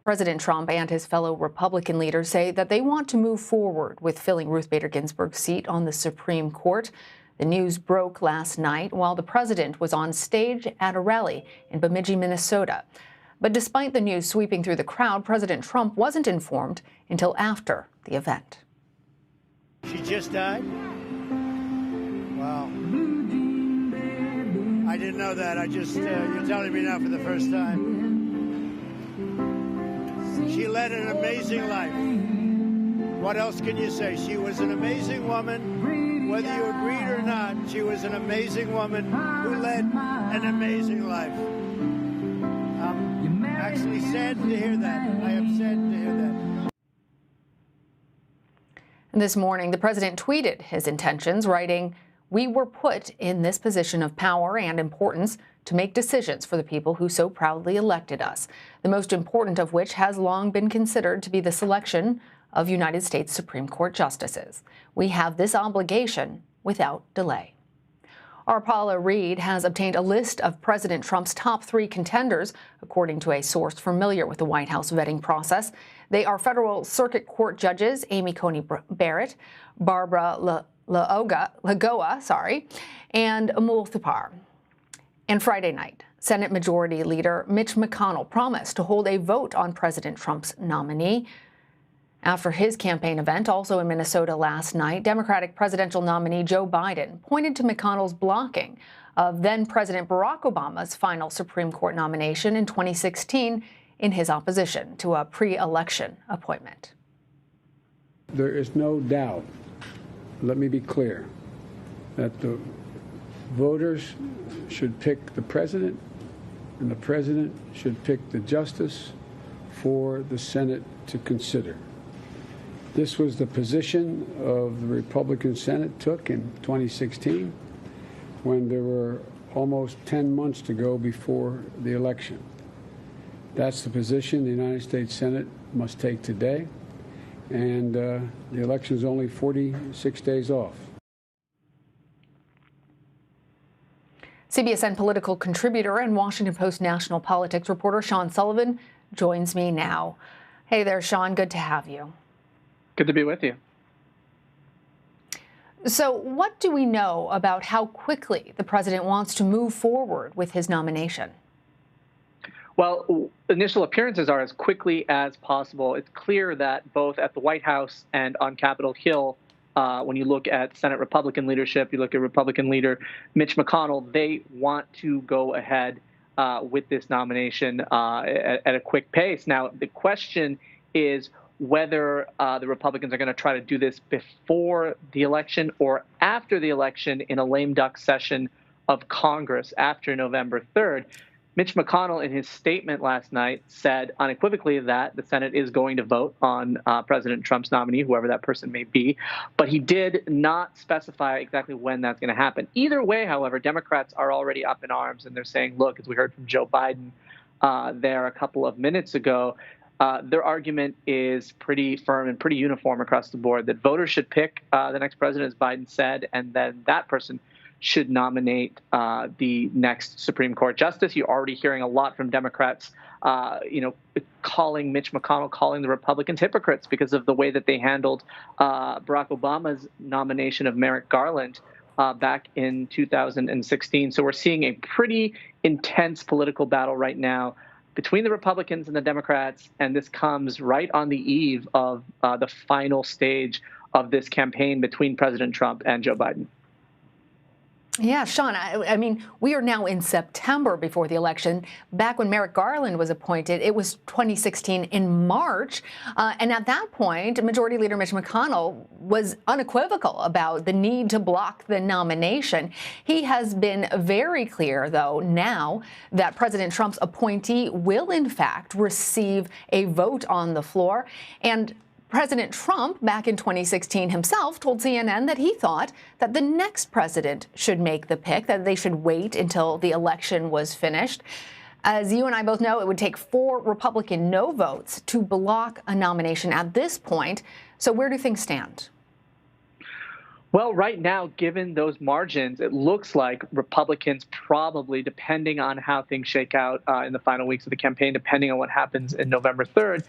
President Trump and his fellow Republican leaders say that they want to move forward with filling Ruth Bader Ginsburg's seat on the Supreme Court. The news broke last night while the president was on stage at a rally in Bemidji, Minnesota. But despite the news sweeping through the crowd, President Trump wasn't informed until after the event. She just died? Wow. I didn't know that. You're telling me now for the first time. She led an amazing life. What else can you say? She was an amazing woman. Whether you agreed or not, she was an amazing woman who led an amazing life. I'm actually saddened to hear that. I am saddened to hear that. This morning, the president tweeted his intentions, writing, "We were put in this position of power and importance to make decisions for the people who so proudly elected us, the most important of which has long been considered to be the selection of United States Supreme Court justices. We have this obligation without delay." Our Paula Reed has obtained a list of President Trump's top 3 contenders, according to a source familiar with the White House vetting process. They are federal circuit court judges Amy Coney Barrett, Barbara Lagoa, and Amul Thapar. And Friday night, Senate Majority Leader Mitch McConnell promised to hold a vote on President Trump's nominee. After his campaign event, also in Minnesota last night, Democratic presidential nominee Joe Biden pointed to McConnell's blocking of then-President Barack Obama's final Supreme Court nomination in 2016 in his opposition to a pre-election appointment. There is no doubt, let me be clear, that the voters should pick the president, and the president should pick the justice for the Senate to consider. This was the position of the Republican Senate took in 2016 when there were almost 10 months to go before the election. That's the position the United States Senate must take today, and the election is only 46 days off. CBSN political contributor and Washington Post national politics reporter Sean Sullivan joins me now. Hey there, Sean. Good to have you. Good to be with you. So what do we know about how quickly the president wants to move forward with his nomination? Well, initial appearances are as quickly as possible. It's clear that both at the White House and on Capitol Hill, when you look at Senate Republican leadership, you look at Republican leader Mitch McConnell, they want to go ahead with this nomination at a quick pace. Now, the question is whether the Republicans are going to try to do this before the election or after the election in a lame duck session of Congress after November 3rd. Mitch McConnell, in his statement last night, said unequivocally that the Senate is going to vote on President Trump's nominee, whoever that person may be. But he did not specify exactly when that's going to happen. Either way, however, Democrats are already up in arms, and they're saying, look, as we heard from Joe Biden there a couple of minutes ago, their argument is pretty firm and pretty uniform across the board, that voters should pick the next president, as Biden said, and then that person should nominate the next Supreme Court justice. You're already hearing a lot from Democrats, calling Mitch McConnell, calling the Republicans hypocrites because of the way that they handled Barack Obama's nomination of Merrick Garland back in 2016. So we're seeing a pretty intense political battle right now between the Republicans and the Democrats, and this comes right on the eve of the final stage of this campaign between President Trump and Joe Biden. Yeah, Sean, I mean, we are now in September before the election. Back when Merrick Garland was appointed, it was 2016 in March. And at that point, Majority Leader Mitch McConnell was unequivocal about the need to block the nomination. He has been very clear, though, now that President Trump's appointee will, in fact, receive a vote on the floor. And President Trump, back in 2016 himself, told CNN that he thought that the next president should make the pick, that they should wait until the election was finished. As you and I both know, it would take 4 Republican no votes to block a nomination at this point. So where do things stand? Well, right now, given those margins, it looks like Republicans probably, depending on how things shake out in the final weeks of the campaign, depending on what happens in November 3rd,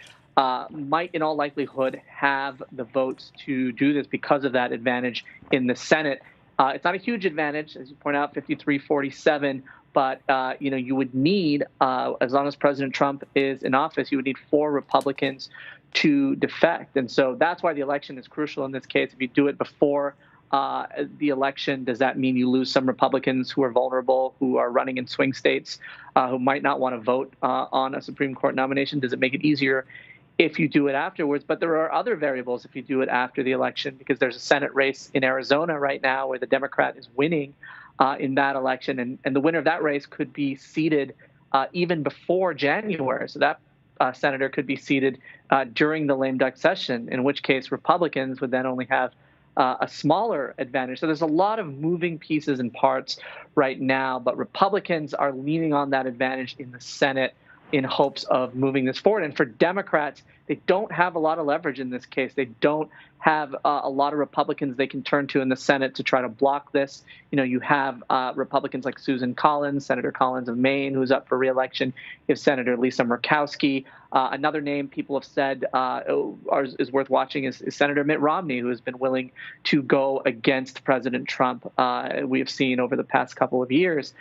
might in all likelihood have the votes to do this because of that advantage in the Senate. It's not a huge advantage, as you point out, 53-47. But, you would need, as long as President Trump is in office, you would need 4 Republicans to defect. And so that's why the election is crucial in this case. If you do it before the election, does that mean you lose some Republicans who are vulnerable, who are running in swing states, who might not want to vote on a Supreme Court nomination? Does it make it easier if you do it afterwards? But there are other variables if you do it after the election, because there's a Senate race in Arizona right now where the Democrat is winning in that election. And the winner of that race could be seated even before January. So that senator could be seated during the lame duck session, in which case Republicans would then only have a smaller advantage. So there's a lot of moving pieces and parts right now, but Republicans are leaning on that advantage in the Senate in hopes of moving this forward. And for Democrats, they don't have a lot of leverage in this case. They don't have a lot of Republicans they can turn to in the Senate to try to block this. You have Republicans like Susan Collins, Senator Collins of Maine, who's up for re-election. You have Senator Lisa Murkowski. Another name people have said is worth watching is Senator Mitt Romney, who has been willing to go against President Trump. We have seen over the past couple of years.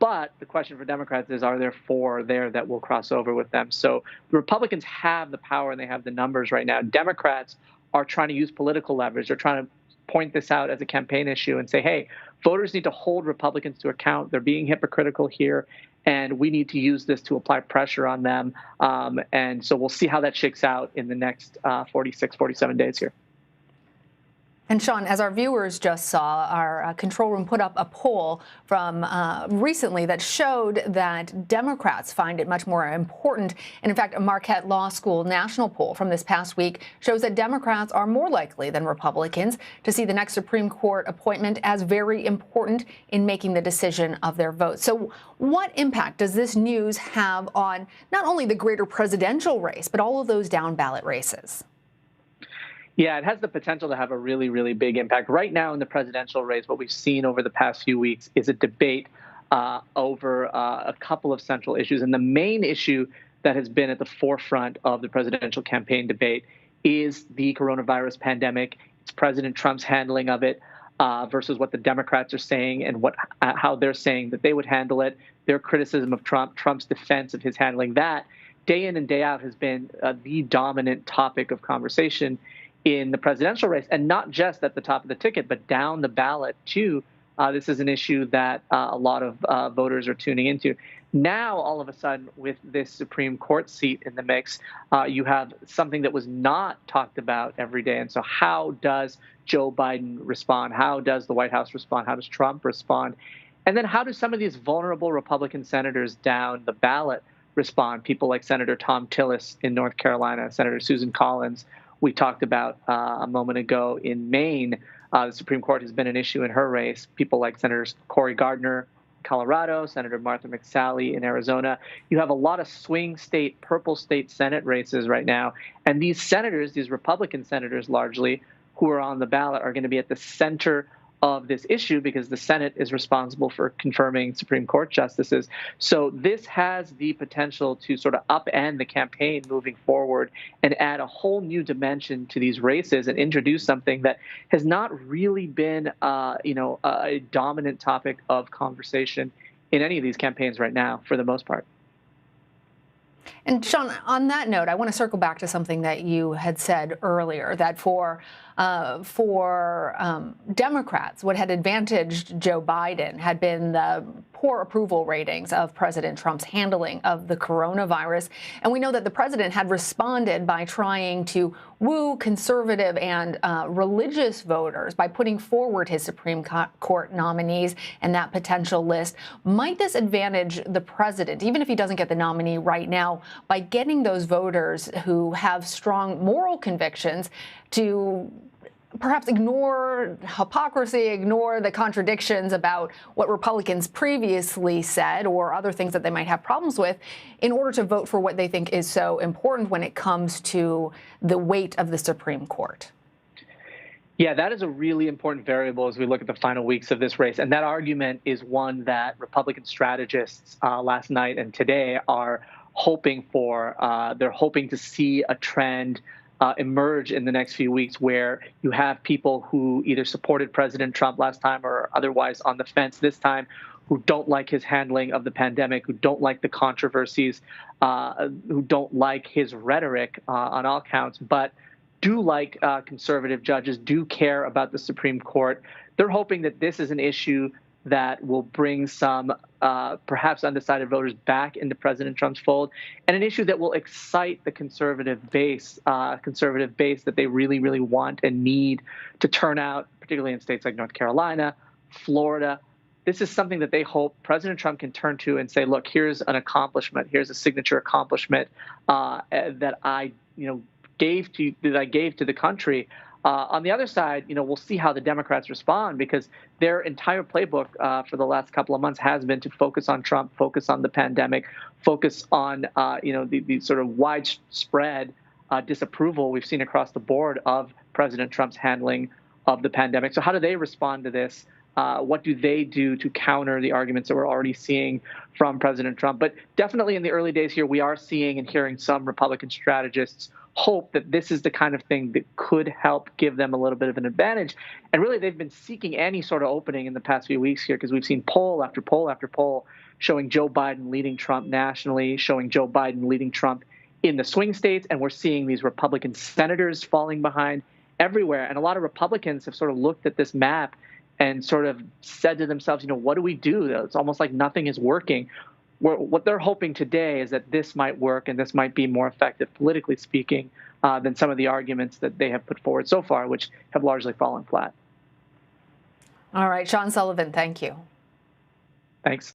But the question for Democrats is, are there 4 there that will cross over with them? So the Republicans have the power and they have the numbers right now. Democrats are trying to use political leverage. They're trying to point this out as a campaign issue and say, hey, voters need to hold Republicans to account. They're being hypocritical here, and we need to use this to apply pressure on them. And so we'll see how that shakes out in the next 46, 47 days here. And Sean, as our viewers just saw, our control room put up a poll from recently that showed that Democrats find it much more important. And in fact, a Marquette Law School national poll from this past week shows that Democrats are more likely than Republicans to see the next Supreme Court appointment as very important in making the decision of their vote. So what impact does this news have on not only the greater presidential race, but all of those down ballot races? Yeah, it has the potential to have a really, really big impact. Right now in the presidential race, what we've seen over the past few weeks is a debate over a couple of central issues. And the main issue that has been at the forefront of the presidential campaign debate is the coronavirus pandemic. It's President Trump's handling of it versus what the Democrats are saying and how they're saying that they would handle it. Their criticism of Trump, Trump's defense of his handling that, day in and day out has been the dominant topic of conversation in the presidential race, and not just at the top of the ticket, but down the ballot too. This is an issue that a lot of voters are tuning into. Now, all of a sudden, with this Supreme Court seat in the mix, you have something that was not talked about every day. And so how does Joe Biden respond? How does the White House respond? How does Trump respond? And then how do some of these vulnerable Republican senators down the ballot respond? People like Senator Thom Tillis in North Carolina, Senator Susan Collins, we talked about a moment ago in Maine. The Supreme Court has been an issue in her race. People like Senators Cory Gardner in Colorado, Senator Martha McSally in Arizona. You have a lot of swing state, purple state Senate races right now. And these senators, these Republican senators largely, who are on the ballot are going to be at the center of this issue because the Senate is responsible for confirming Supreme Court justices. So this has the potential to sort of upend the campaign moving forward and add a whole new dimension to these races and introduce something that has not really been, a dominant topic of conversation in any of these campaigns right now, for the most part. And Sean, on that note, I want to circle back to something that you had said earlier, that for Democrats, what had advantaged Joe Biden had been the poor approval ratings of President Trump's handling of the coronavirus. And we know that the president had responded by trying to woo conservative and religious voters by putting forward his Supreme Court nominees and that potential list. Might this advantage the president, even if he doesn't get the nominee right now, by getting those voters who have strong moral convictions to perhaps ignore hypocrisy, ignore the contradictions about what Republicans previously said or other things that they might have problems with in order to vote for what they think is so important when it comes to the weight of the Supreme Court? Yeah, that is a really important variable as we look at the final weeks of this race. And that argument is one that Republican strategists last night and today are hoping for. They're hoping to see a trend emerge in the next few weeks where you have people who either supported President Trump last time or otherwise on the fence this time, who don't like his handling of the pandemic, who don't like the controversies, who don't like his rhetoric on all counts, but do like conservative judges, do care about the Supreme Court. They're hoping that this is an issue that will bring some perhaps undecided voters back into President Trump's fold, and an issue that will excite the conservative base that they really, really want and need to turn out, particularly in states like North Carolina, Florida. This is something that they hope President Trump can turn to and say, look, here's an accomplishment. Here's a signature accomplishment that I gave to the country. On the other side, we'll see how the Democrats respond, because their entire playbook for the last couple of months has been to focus on Trump, focus on the pandemic, focus on the sort of widespread disapproval we've seen across the board of President Trump's handling of the pandemic. So how do they respond to this? What do they do to counter the arguments that we're already seeing from President Trump? But definitely in the early days here, we are seeing and hearing some Republican strategists hope that this is the kind of thing that could help give them a little bit of an advantage. And really, they've been seeking any sort of opening in the past few weeks here, because we've seen poll after poll after poll showing Joe Biden leading Trump nationally, showing Joe Biden leading Trump in the swing states. And we're seeing these Republican senators falling behind everywhere. And a lot of Republicans have sort of looked at this map and sort of said to themselves, what do we do? It's almost like nothing is working. What they're hoping today is that this might work and this might be more effective, politically speaking, than some of the arguments that they have put forward so far, which have largely fallen flat. All right, Sean Sullivan, thank you. Thanks.